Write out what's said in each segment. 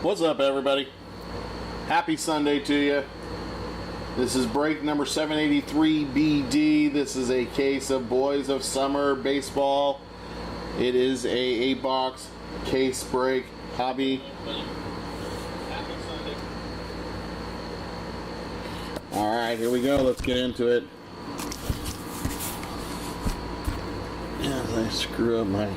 What's up, everybody? Happy Sunday to you. This is break number 783 BD. This is a case of Boys of Summer baseball. It is a 8-box case break hobby. Happy Sunday. All right, here we go. Let's get into it. As I screw up my...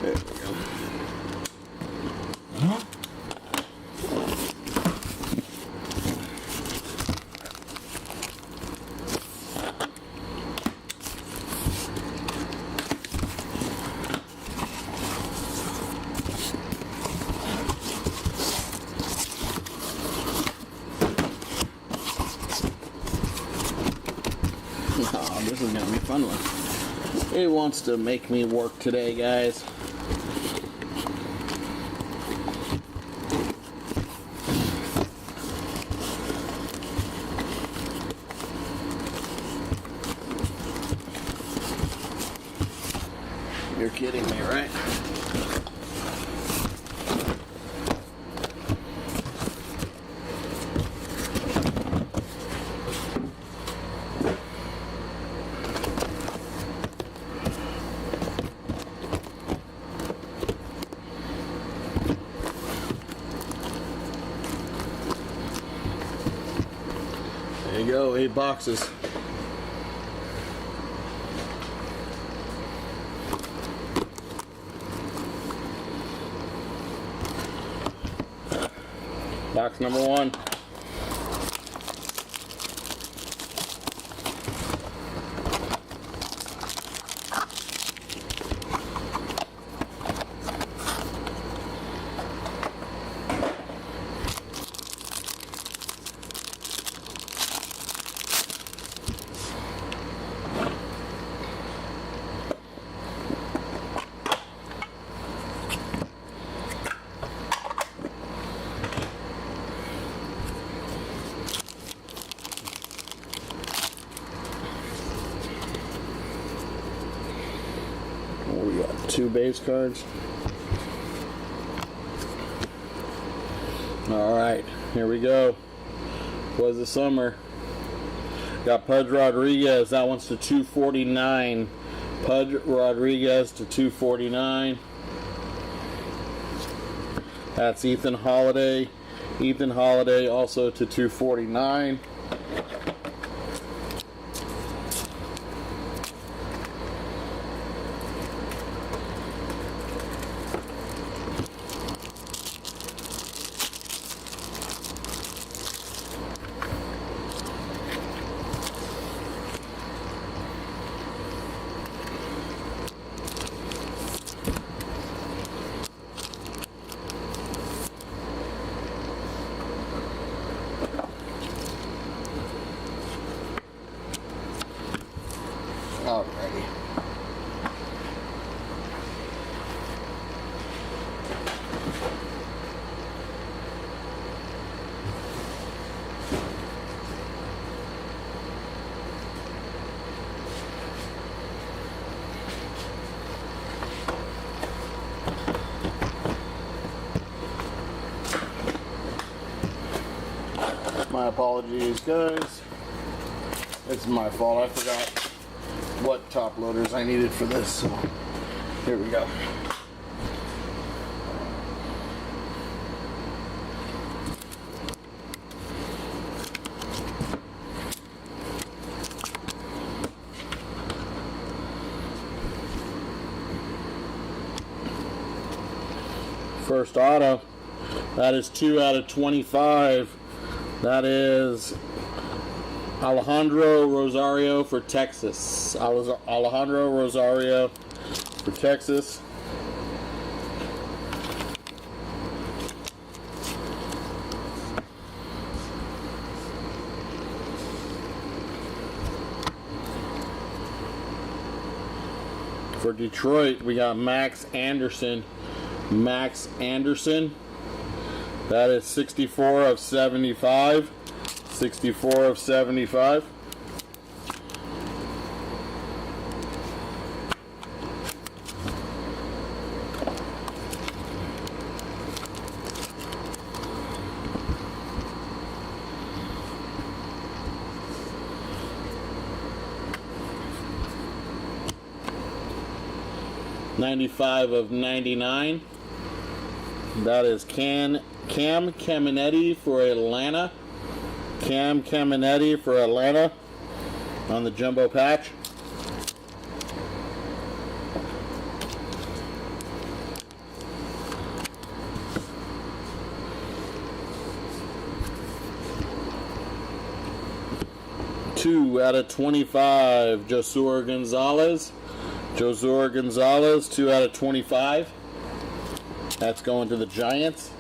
There we go. Oh, this is gonna be a fun one. It wants to make me work today, guys. You're kidding me, right? There you go, 8 boxes. Box number 1. We got 2 base cards. Alright, here we go. Was the summer. Got Pudge Rodriguez. That one's to 249. Pudge Rodriguez to 249. That's Ethan Holiday. Ethan Holiday also to 249. Alrighty. My apologies, guys. It's my fault. I forgot what top loaders I needed for this, so here we go. First auto, that is 2 out of 25. That is Alejandro Rosario for Texas. Alejandro Rosario for Texas. For Detroit, we got Max Anderson. Max Anderson. That is 64 of 75. 64 of 75. 95 of 99. That is Cam Caminetti for Atlanta. Cam Caminetti for Atlanta on the jumbo patch. Two out of 25, Josur Gonzalez. Josur Gonzalez, 2 out of 25. That's going to the Giants.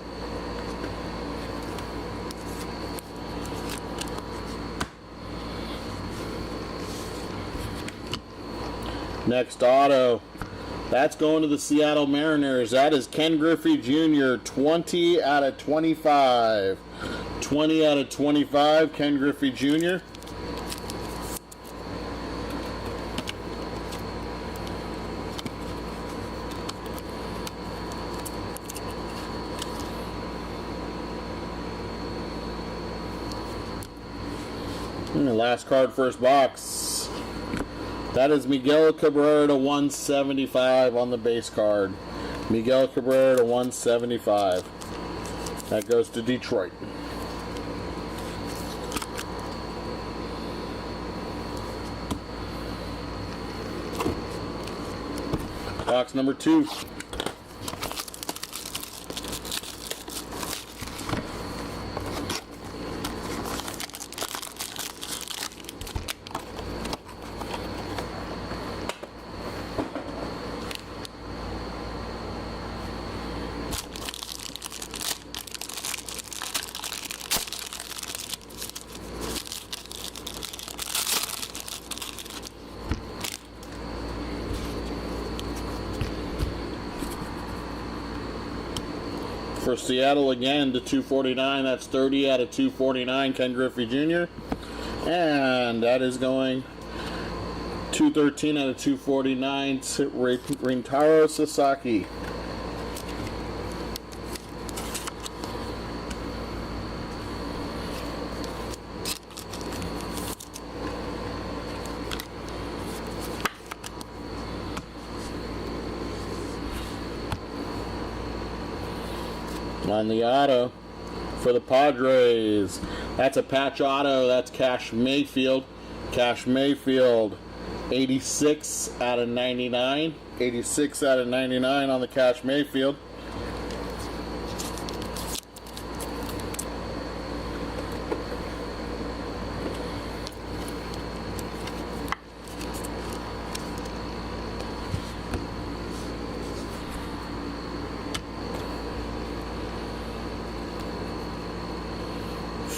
Next auto, that's going to the Seattle Mariners. That is Ken Griffey Jr., 20 out of 25. 20 out of 25, Ken Griffey Jr. And the last card, first box. That is Miguel Cabrera to 175 on the base card. Miguel Cabrera to 175. That goes to Detroit. Box number 2. For Seattle again to 249, that's 30 out of 249, Ken Griffey Jr. And that is going 213 out of 249, Rintaro Sasaki. On the auto for the Padres, that's a patch auto. That's Cash Mayfield. Cash Mayfield, 86 out of 99. 86 out of 99 on the Cash Mayfield.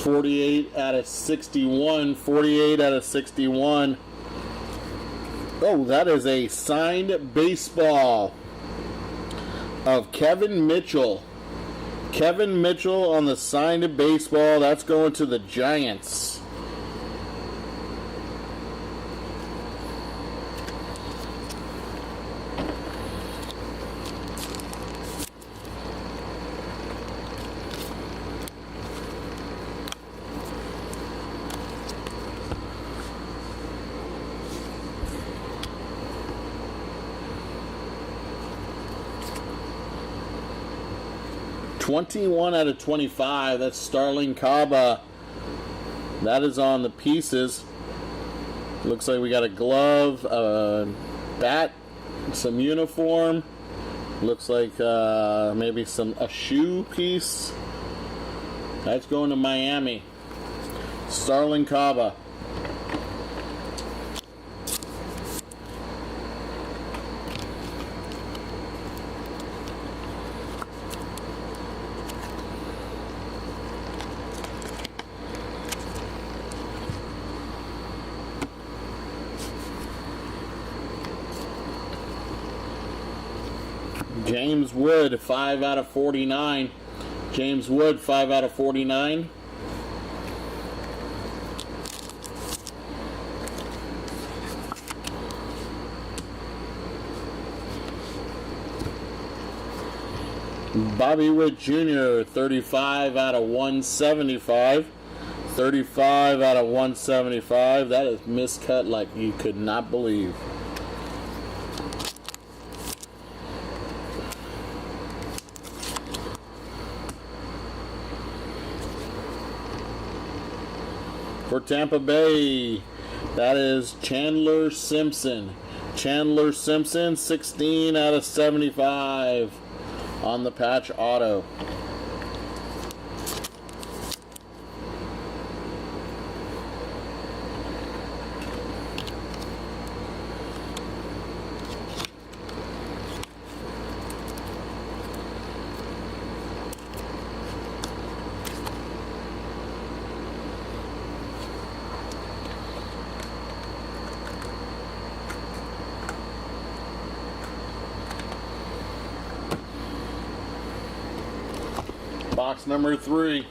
.48 out of 61. 48 out of 61. Oh, that is a signed baseball of Kevin Mitchell. Kevin Mitchell on the signed baseball. That's going to the Giants. .21 out of 25. That's Starling Caba. That is on the pieces. Looks like we got a glove, a bat, some uniform. Looks like maybe a shoe piece. That's going to Miami. Starling Caba. James Wood, 5 out of 49. James Wood, 5 out of 49. Bobby Witt Jr., 35 out of 175. 35 out of 175. That is miscut like you could not believe. For Tampa Bay, that is Chandler Simpson. Chandler Simpson, 16 out of 75 on the patch auto. Box number 3.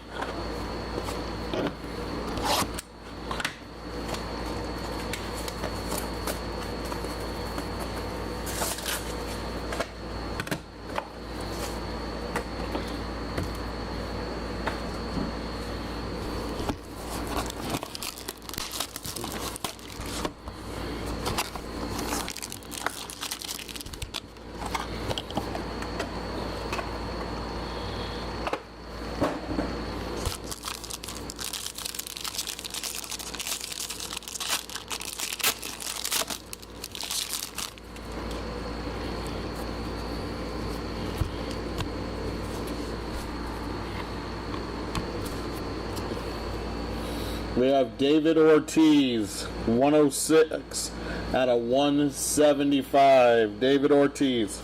We have David Ortiz, 106 out of 175. David Ortiz.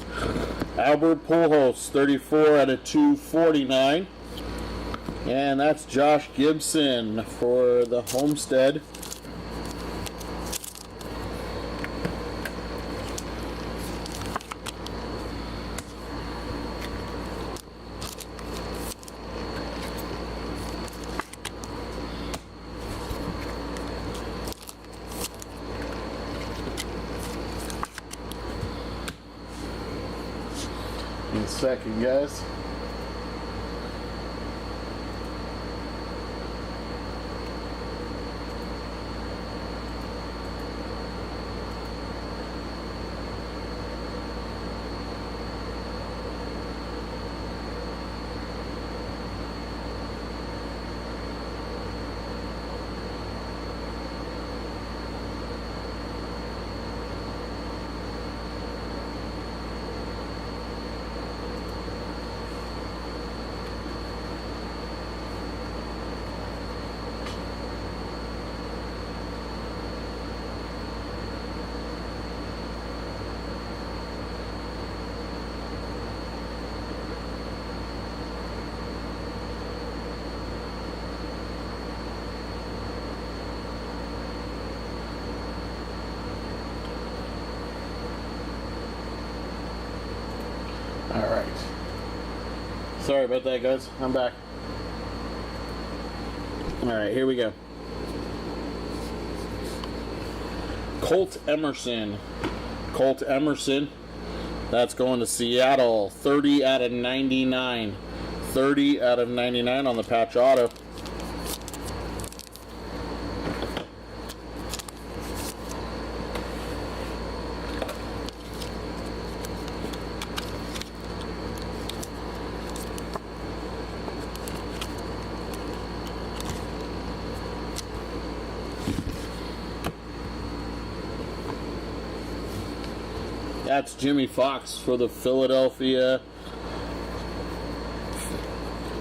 Albert Pujols, 34 out of 249. And that's Josh Gibson for the Homestead. In a second, guys. Alright. Sorry about that, guys. I'm back. Alright, here we go. Colt Emerson. Colt Emerson. That's going to Seattle. 30 out of 99. 30 out of 99 on the patch auto. That's Jimmy Fox for the Philadelphia.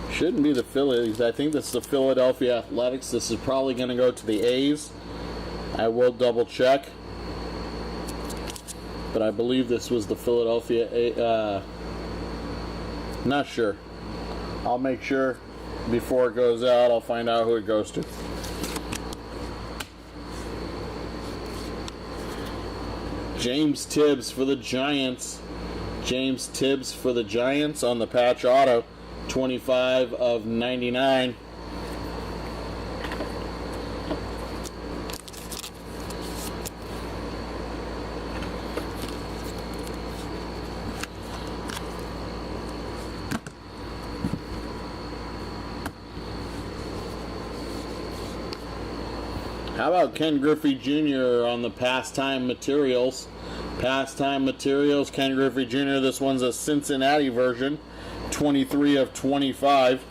Shouldn't be the Phillies. I think this is the Philadelphia Athletics. This is probably going to go to the A's. I will double check. But I believe this was the Philadelphia. Not sure. I'll make sure before it goes out. I'll find out who it goes to. James Tibbs for the Giants. James Tibbs for the Giants on the patch auto. 25 of 99. How about Ken Griffey Jr. on the Pastime Materials? Pastime Materials, Ken Griffey Jr. This one's a Cincinnati version. 23 of 25.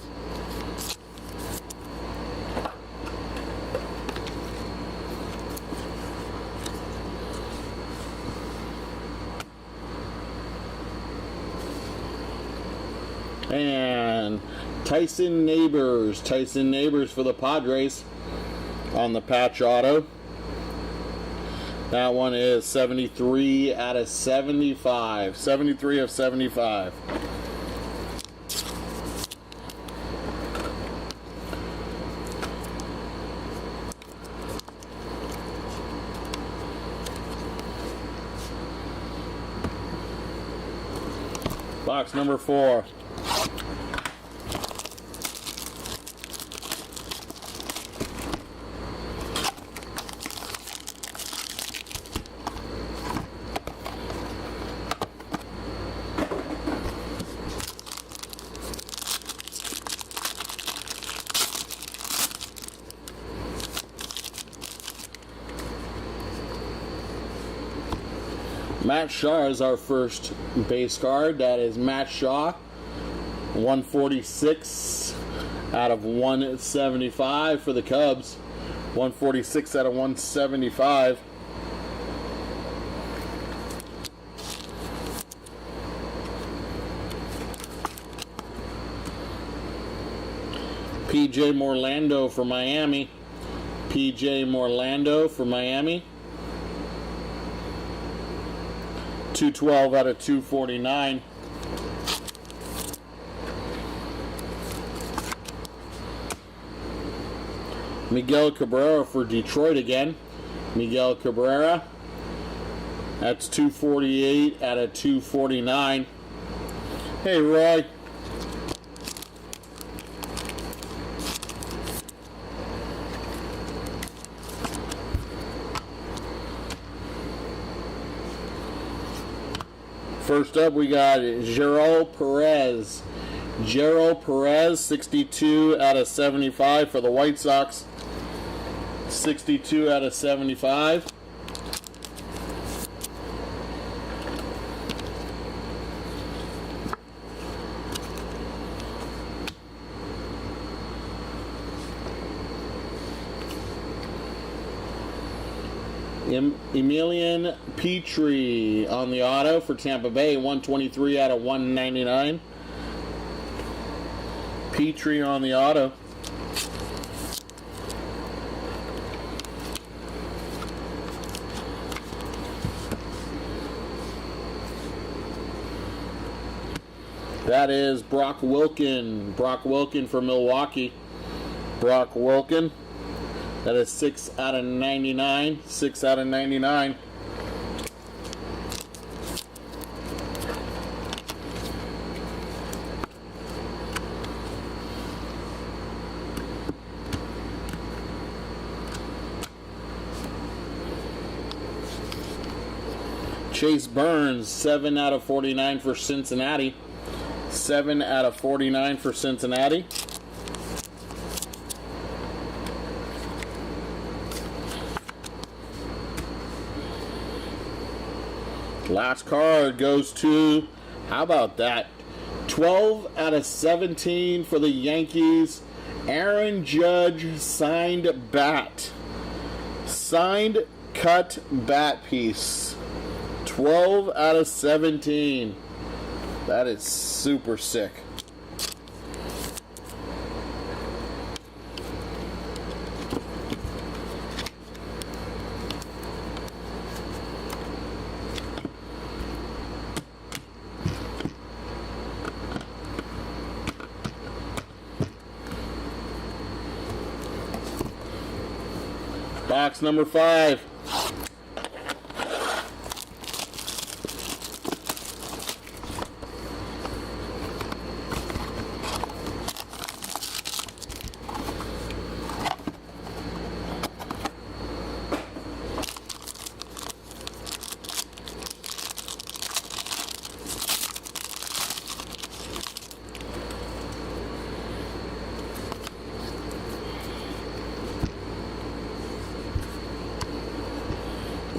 And Tyson Neighbors for the Padres on the patch auto. That one is 73 out of 75. 73 of 75. Box number 4. Matt Shaw is our first base card. That is Matt Shaw, 146 out of 175 for the Cubs. 146 out of 175. PJ Morlando for Miami. PJ Morlando for Miami. 212 out of 249. Miguel Cabrera for Detroit again. Miguel Cabrera. That's 248 out of 249. Hey, Roy. First up, we got Gerald Perez. Gerald Perez, 62 out of 75 for the White Sox. 62 out of 75. Emilian Petrie on the auto for Tampa Bay, 123 out of 199. Petrie on the auto. That is Brock Wilken. Brock Wilken for Milwaukee. Brock Wilken. That is 6 out of 99. 6 out of 99. Chase Burns, 7 out of 49 for Cincinnati. 7 out of 49 for Cincinnati. Last card goes to, how about that? 12 out of 17 for the Yankees. Aaron Judge signed bat. Signed cut bat piece. 12 out of 17. That is super sick. Box number 5.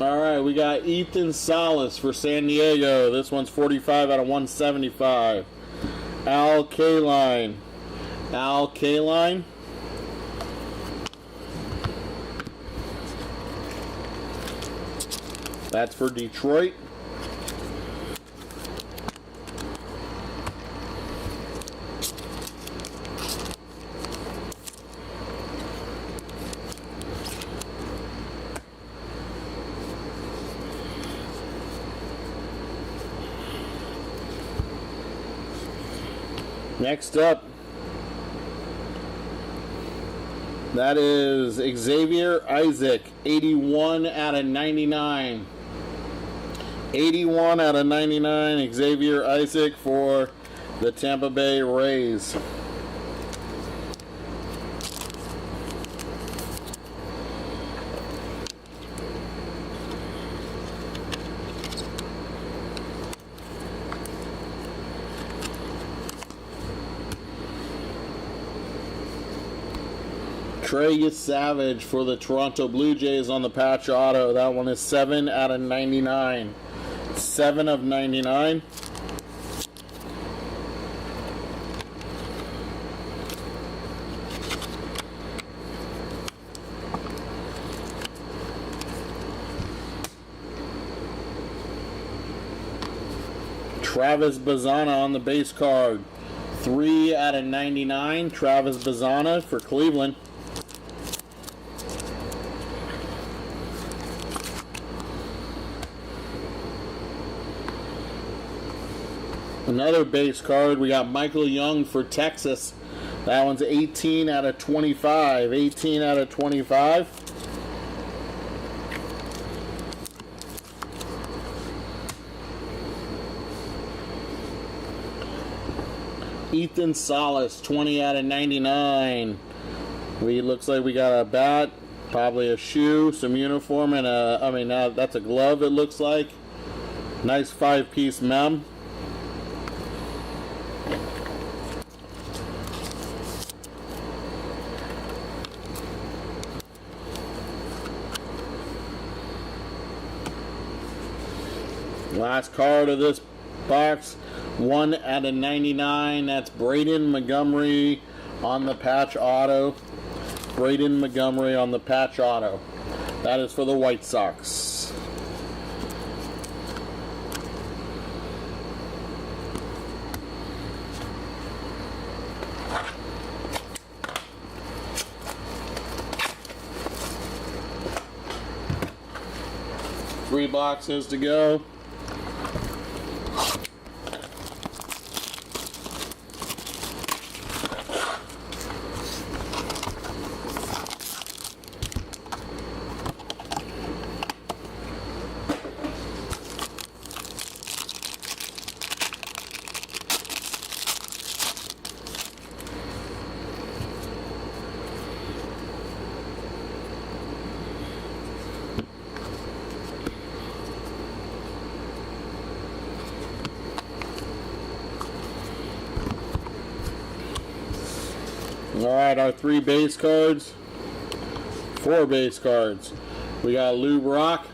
All right, we got Ethan Salas for San Diego. This one's 45 out of 175. Al Kaline. Al Kaline. That's for Detroit. Next up, that is Xavier Isaac, 81 out of 99. 81 out of 99, Xavier Isaac for the Tampa Bay Rays. Trey Savage for the Toronto Blue Jays on the patch auto. That one is 7 out of 99. 7 of 99. Travis Bazzana on the base card. 3 out of 99. Travis Bazzana for Cleveland. Another base card, we got Michael Young for Texas. That one's 18 out of 25. 18 out of 25. Ethan Salas, 20 out of 99. Looks like we got a bat, probably a shoe, some uniform, and that's a glove it looks like. Nice 5-piece mem. Last card of this box, 1 out of 99. That's Braden Montgomery on the patch auto. Braden Montgomery on the patch auto. That is for the White Sox. Three boxes to go. Alright, our 3 base cards. 4 base cards. We got Lou Brock,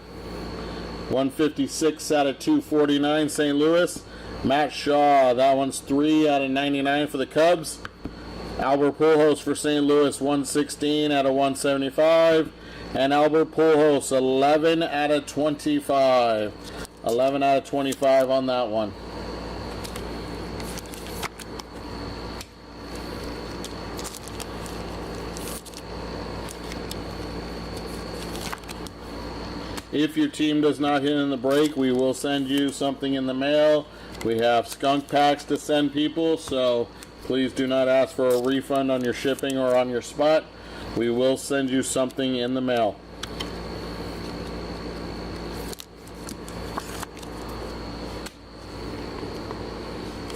156 out of 249, St. Louis. Matt Shaw, that one's 3 out of 99 for the Cubs. Albert Pujols for St. Louis, 116 out of 175. And Albert Pujols, 11 out of 25. 11 out of 25 on that one. If your team does not hit in the break, we will send you something in the mail. We have skunk packs to send people, so please do not ask for a refund on your shipping or on your spot. We will send you something in the mail.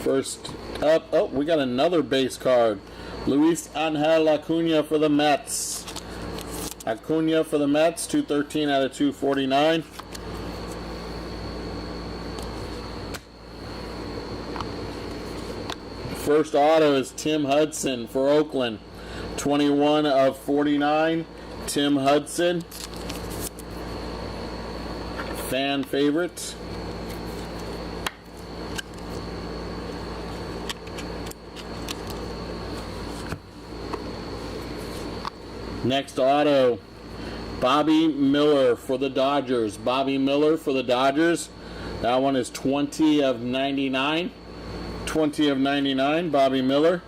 First up, we got another base card. Luis Angel Acuna for the Mets. Acuna for the Mets, 213 out of 249. First auto is Tim Hudson for Oakland, 21 of 49. Tim Hudson, fan favorite. Next auto, Bobby Miller for the Dodgers. Bobby Miller for the Dodgers. That one is 20 of 99. 20 of 99, Bobby Miller.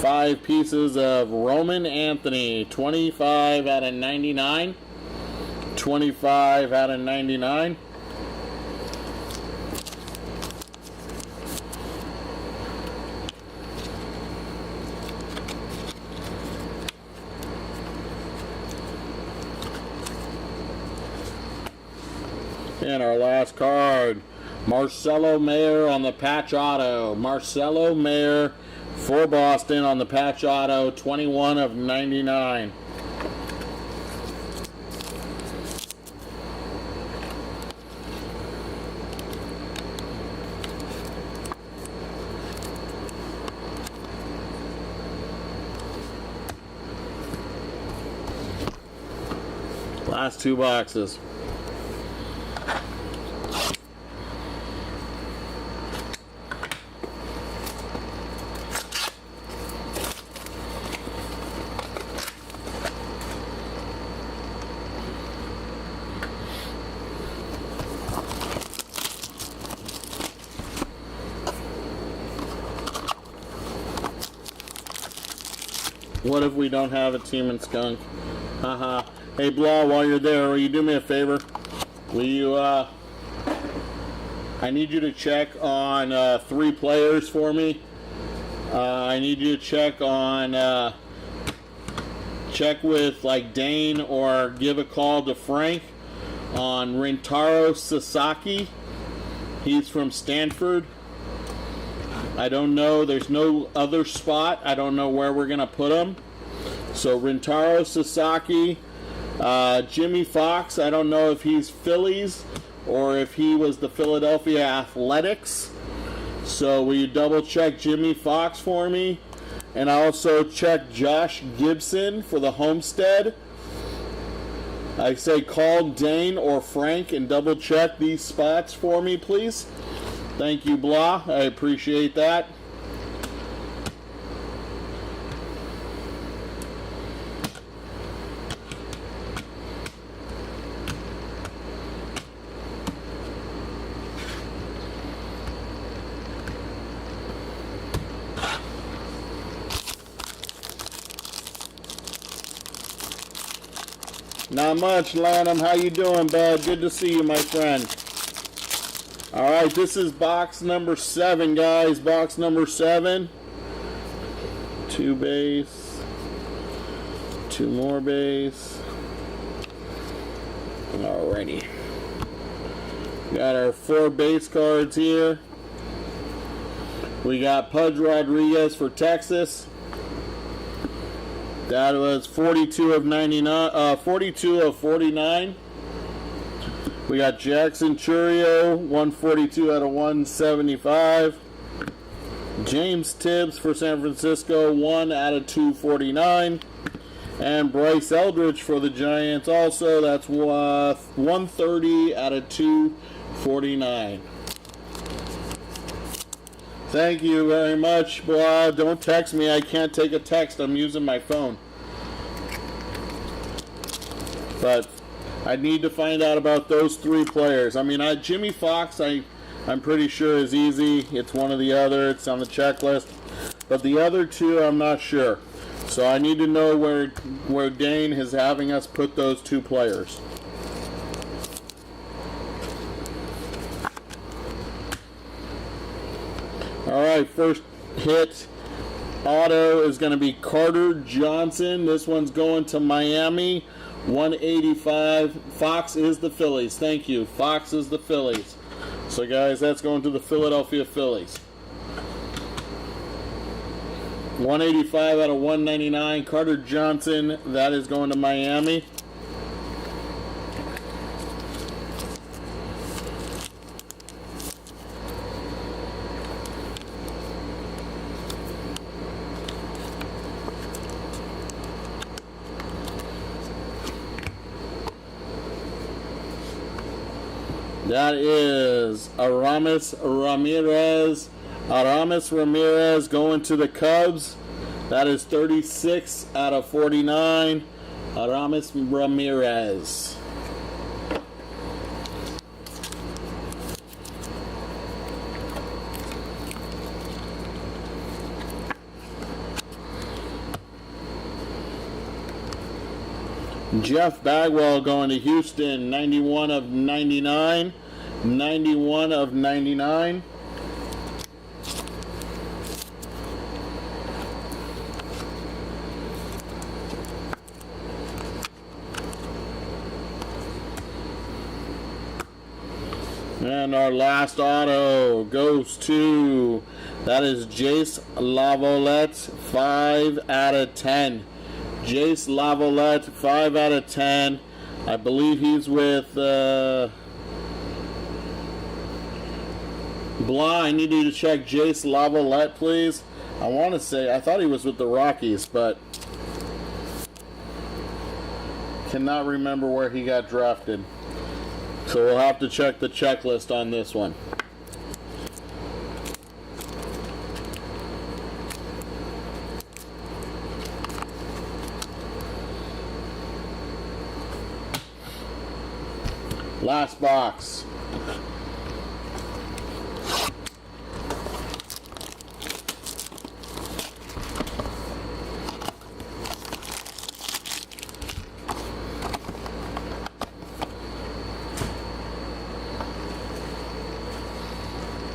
5 pieces of Roman Anthony, 25 out of 99. 25 out of 99. And our last card, Marcelo Mayer on the patch auto. Marcelo Mayer for Boston on the patch auto, 21 of 99. Last 2 boxes. What if we don't have a team in skunk? Haha. Hey, Blah, while you're there, will you do me a favor? Will you, I need you to check on 3 players for me. I need you to check on, check with, like, Dane, or give a call to Frank on Rintaro Sasaki. He's from Stanford. I don't know. There's no other spot. I don't know where we're going to put him. So Rintaro Sasaki. Jimmy Fox, I don't know if he's Phillies or if he was the Philadelphia Athletics. So will you double check Jimmy Fox for me? And also check Josh Gibson for the Homestead. I say call Dane or Frank and double check these spots for me, please. Thank you, Blah. I appreciate that. Not much, Lanham. How you doing, bud? Good to see you, my friend. All right, this is box number 7, guys. Box number 7. 2 base. 2 more base. Alrighty. Got our 4 base cards here. We got Pudge Rodriguez for Texas. That was 42 of 99, 42 of 49. We got Jackson Churio, 142 out of 175. James Tibbs for San Francisco, 1 out of 249. And Bryce Eldridge for the Giants also, that's 130 out of 249. Thank you very much. Blah, don't text me. I can't take a text. I'm using my phone. But I need to find out about those 3 players. I mean, Jimmy Fox, I'm pretty sure is easy. It's one or the other. It's on the checklist. But the other 2, I'm not sure. So I need to know where Dane is having us put those 2 players. All right, first hit auto is going to be Carter Johnson. This one's going to Miami, 185. Fox is the Phillies. Thank you. Fox is the Phillies. So, guys, that's going to the Philadelphia Phillies. 185 out of 199. Carter Johnson, that is going to Miami. That is Aramis Ramirez. Aramis Ramirez going to the Cubs. That is 36 out of 49. Aramis Ramirez. Jeff Bagwell going to Houston, 91 of 99. 91 of 99. And our last auto goes to, that is Jace Lavolette, 5 out of 10. Jace Lavolette, 5 out of 10. I believe he's with Blah. I need you to check Jace Lavolette, please. I want to say, I thought he was with the Rockies, but cannot remember where he got drafted. So we'll have to check the checklist on this one. Last box.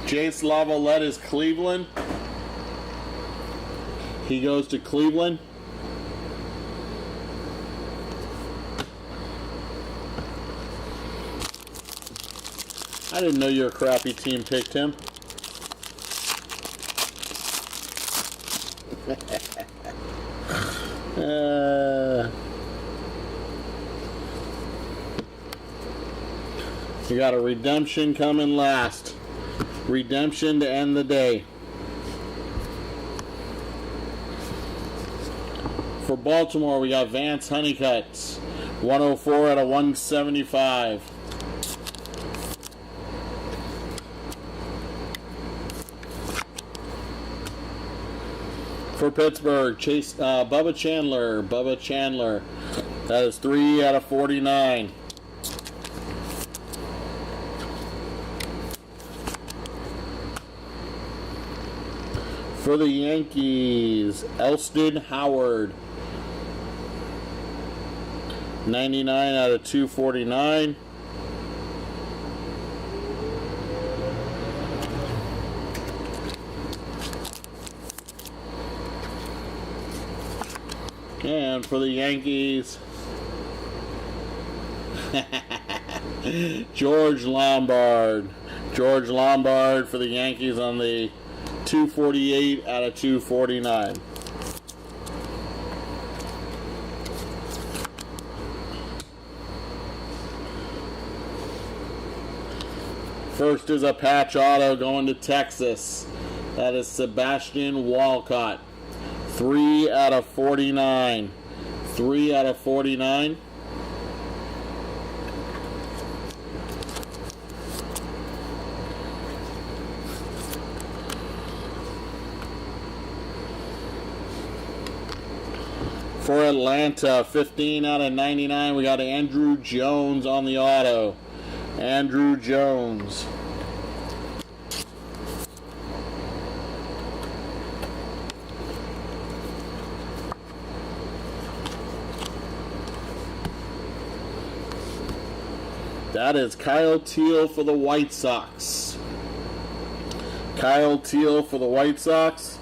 Jace Lavolette is Cleveland. He goes to Cleveland. I didn't know your crappy team picked him. You got a redemption coming last. Redemption to end the day. For Baltimore, we got Vance Honeycutt, 104 out of 175. For Pittsburgh, Bubba Chandler. That is 3 out of 49. For the Yankees, Elston Howard, 99 out of 249. And for the Yankees, George Lombard. George Lombard for the Yankees on the 248 out of 249. First is a patch auto going to Texas. That is Sebastian Walcott. 3 out of 49. 3 out of 49. For Atlanta, 15 out of 99, we got Andrew Jones on the auto. Andrew Jones. That is Kyle Teal for the White Sox. Kyle Teal for the White Sox.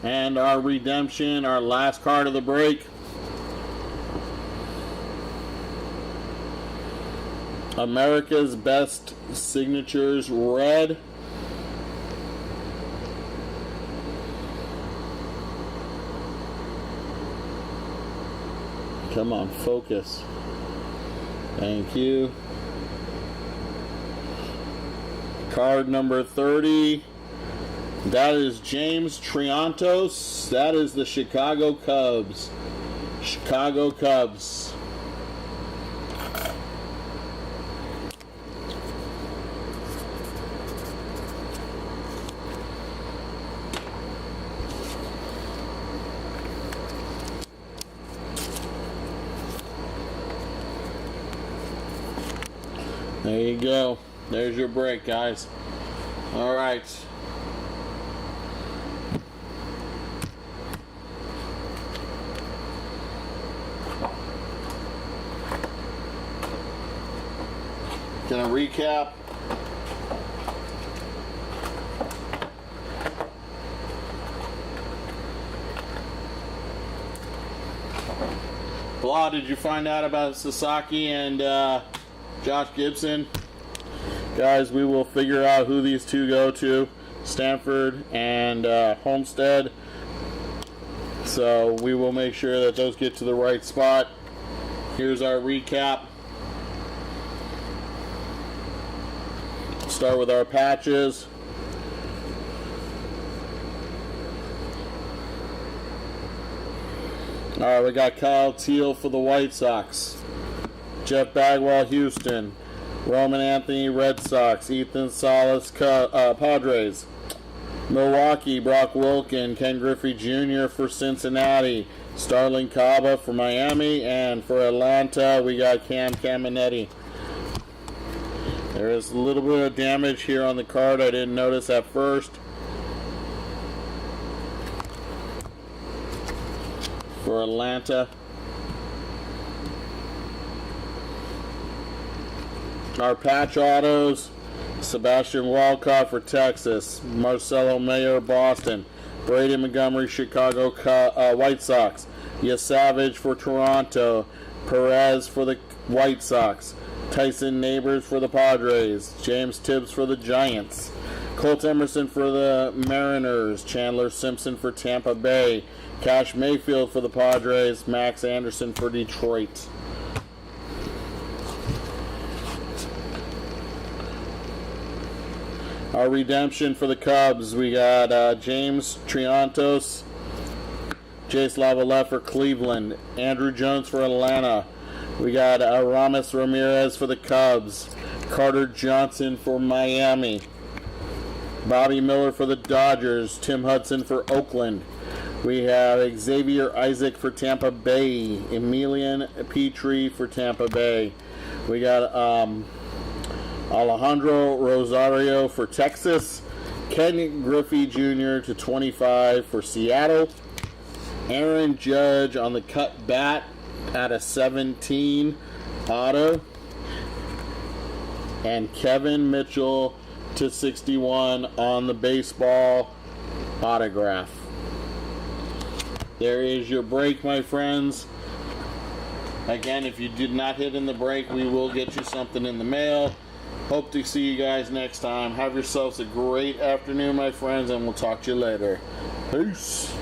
And our redemption, our last card of the break. America's Best Signatures Red. Come on, focus. Thank you. Card number 30. That is James Triantos. That is the Chicago Cubs. Chicago Cubs. There you go. There's your break, guys. All right. Gonna recap. Blah, did you find out about Sasaki and Josh Gibson? Guys, we will figure out who these two go to. Stanford and Homestead. So we will make sure that those get to the right spot. Here's our recap. Start with our patches. Alright, we got Kyle Teal for the White Sox. Jeff Bagwell, Houston. Roman Anthony, Red Sox. Ethan Salas, Padres. Milwaukee, Brock Wilken. Ken Griffey Jr. for Cincinnati. Starling Caba for Miami. And for Atlanta, we got Cam Caminetti. There is a little bit of damage here on the card I didn't notice at first. For Atlanta. Our patch autos. Sebastian Walcott for Texas. Marcelo Mayer, Boston. Brady Montgomery, Chicago White Sox. Savage for Toronto. Perez for the White Sox. Tyson Neighbors for the Padres. James Tibbs for the Giants. Colt Emerson for the Mariners. Chandler Simpson for Tampa Bay. Cash Mayfield for the Padres. Max Anderson for Detroit. Our redemption for the Cubs, we got James Triantos, Jace Lavalette for Cleveland, Andrew Jones for Atlanta. We got Aramis Ramirez for the Cubs, Carter Johnson for Miami, Bobby Miller for the Dodgers, Tim Hudson for Oakland. We have Xavier Isaac for Tampa Bay, Emilian Petrie for Tampa Bay. We got Alejandro Rosario for Texas, Ken Griffey Jr. to 25 for Seattle, Aaron Judge on the cut bat at a 17 auto, and Kevin Mitchell to 61 on the baseball autograph. There is your break, my friends. Again, if you did not hit in the break, we will get you something in the mail. Hope to see you guys next time. Have yourselves a great afternoon, my friends, and we'll talk to you later. Peace.